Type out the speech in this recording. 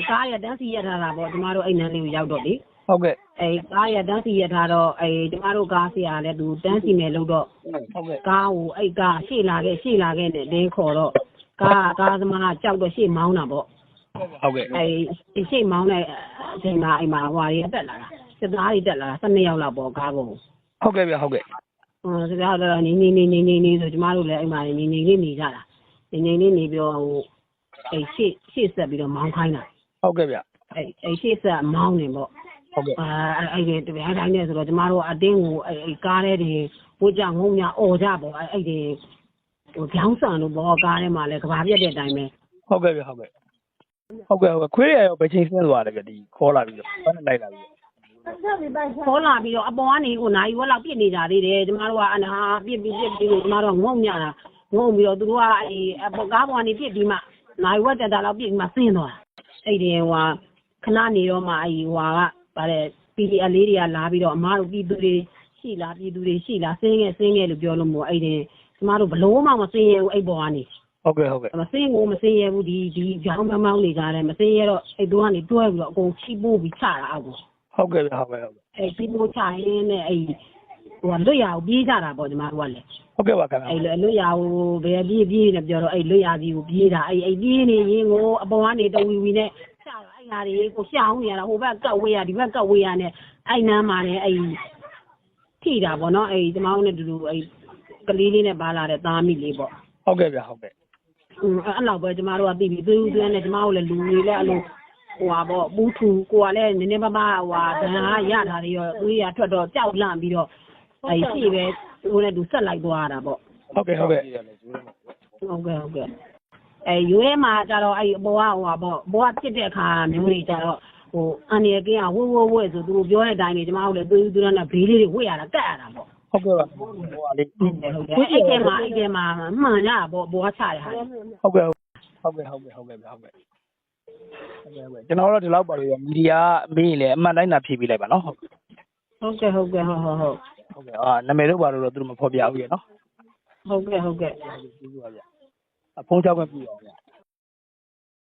ကားရတန်းစီရထားတာပေါ့ကျမတို့အဲ့နန်းလေးကိုရောက်တော့လေ ဟုတ်ကဲ့ ကားရတန်းစီရထားတော့ကျမတို့ကားဆရာလည်းသူတန်းစီမယ်လို့တော့ ဟုတ်ကဲ့ ကားကိုကားရှေ့လာခဲ့နဲ့တင်းခေါ်တော့ကားသမားကြောက်တော့ရှေ့မောင်းတာပေါ့ ဟုတ်ကဲ့ ရှေ့မောင်းတဲ့အချိန်မှာအဲ့မှာဟွာတွေတက်လာတာစစ်သားတွေတက်လာတာ12ယောက်လောက်ပေါ့ကားပေါ် ဟုတ်ကဲ့ဗျဟုတ်ကဲ့ စကားတော့နေဆိုကျမတို့လည်းအဲ့မှာနေလေးနေကြတာနေလေးနေပြီးတော့ရှေ့ဆက်ပြီးတော့မောင်းခိုင်းတာ ဟုတ်ကဲ့ဗျ ရှေ့ဆက်မောင်းနေပေါ့ ဟုတ်ကဲ့ အဲ့ဒီတပည့်တိုင်းနဲ့ဆိုတော့ကျမတို့အတင်းကိုကားထဲတွေဝှကြငုံညာအော်ကြပေါ့အဲ့ဒီကြောင်းဆန်လို့ပေါ့ကားထဲမှာလည်းကဘာပြက်တဲ့အတိုင်းပဲ ဟုတ်ကဲ့ဗျဟုတ်ကဲ့ခွေးရရောဘယ်ချိန်ဆင်းသွားတယ်ဗျဒီခေါ်လာပြီးတော့ဘယ်နဲ့လိုက်လာပြီး ခေါ်လာပြီးတော့အပေါ်ကနေကိုနိုင်ဝက်လောက်ပြစ်နေကြသေးတယ်ကျမတို့ကအနာပြစ်ပြီးလို့ကျမတို့ကငုံညတာငုံပြီးတော့သူတို့ကကားပေါ်ကနေပြစ်ပြီးမှနိုင်ဝက်တက်တာလောက်ပြစ်ပြီးမှဆင်းသွားအဲ့ဒီဟိုခဏနေတော့မှဟိုကဗါတဲ့ PDF လေးတွေကလာပြီးတော့အမားတို့ပြည်သူတွေရှိလားဆင်းခဲ့လို့ပြောလို့မို့အဲ့ဒီကျမတို့ဘလို့မှမဆင်းရဘူးအဲ့ပေါ်ကနေ ဟုတ်ကဲ့ဟုတ်ကဲ့ မဆင်းရဘူးဒီကြောင်းမောင်းနေကြတယ်မဆင်းရတော့အဲ့သူကနေတွဲပြီးတော့အကုန်ချိပိုးပြီးချတာအောက်ကို ဟုတ်ကဲ့ဗျဟုတ်ကဲ့ အဲ့ချိပိုးချရင်းနဲ့အဲ့ဟိုလွတ်ရအောင်ပြေးကြတာပေါ့ကျမတို့ကလည်း ဟုတ်ကဲ့ပါခင်ဗျ အဲ့လွတ်ရအောင်ဘယ်ပြေးနေပြောတော့အဲ့လွတ်ရစီကိုပြေးတာအဲ့ပြေးနေရင်ကိုအပေါ်ကနေတဝီဝီနဲ့ချတော့အဲ့ဟာတွေကိုရှောင်းနေရတာဟိုဘက်ကတ်ဝေးရဒီဘက်ကတ်ဝေးရနဲ့အဲ့နမ်းမှာနဲ့အဲ့ထိတာပေါ့နော်အဲ့ကျမတို့နဲ့တူတူအဲ့ကလေးလေးနဲ့ပါလာတဲ့သားမိလေးပေါ့ ဟုတ်ကဲ့ဗျဟုတ်ကဲ့ အဲ့လောက်ပဲကျမတို့ကသိပြီးသွေးဦးသွေးနဲ့ကျမတို့လည်းလူတွေလည်းအဲ့လိုဟိုပါပေါ့ပူးထူကိုကလည်းနည်းနည်းပါးပါးဟိုဒဏ်ရာရတာတွေရောသွေးရထွက်တော့ကြောက်လန့်ပြီးတော့အဲ့ရှိပဲဟိုနဲ့သူဆက်လိုက်သွားတာပေါ့ ဟုတ်ကဲ့အဲ့ရွေးမှာကျတော့အဲ့အပေါ်ကဟိုပါပေါ့ဘောကဖြစ်တဲ့အခါမျိုးတွေကျတော့ဟိုအန်ရကင်းကဝဝဆိုသူတို့ပြောတဲ့အတိုင်းနေကျမတို့လည်းသွေးဦးသွေးနဲ့ဘေးလေးတွေဝှက်ရတာကတ်ရတာပေါ့ ဟုတ်ကဲ့ပါဟိုဟာလေးအဲ့ထဲမှာမှန်ရတာပေါ့ဘောကချရတာ ဟုတ်ကဲ့ကျွန်တော်တို့ဒီလောက်ပါလို့မီဒီယာမေးရင်လည်းအမှန်တိုင်းသာဖြေပေးလိုက်ပါနော်ဟုတ်ကဲ့နာမည်တို့ပါလို့တော့သူတို့မဖော်ပြဘူးရနော်ဟုတ်ကဲ့ဖုန်းချောက်ပဲပြရအောင်ဗျ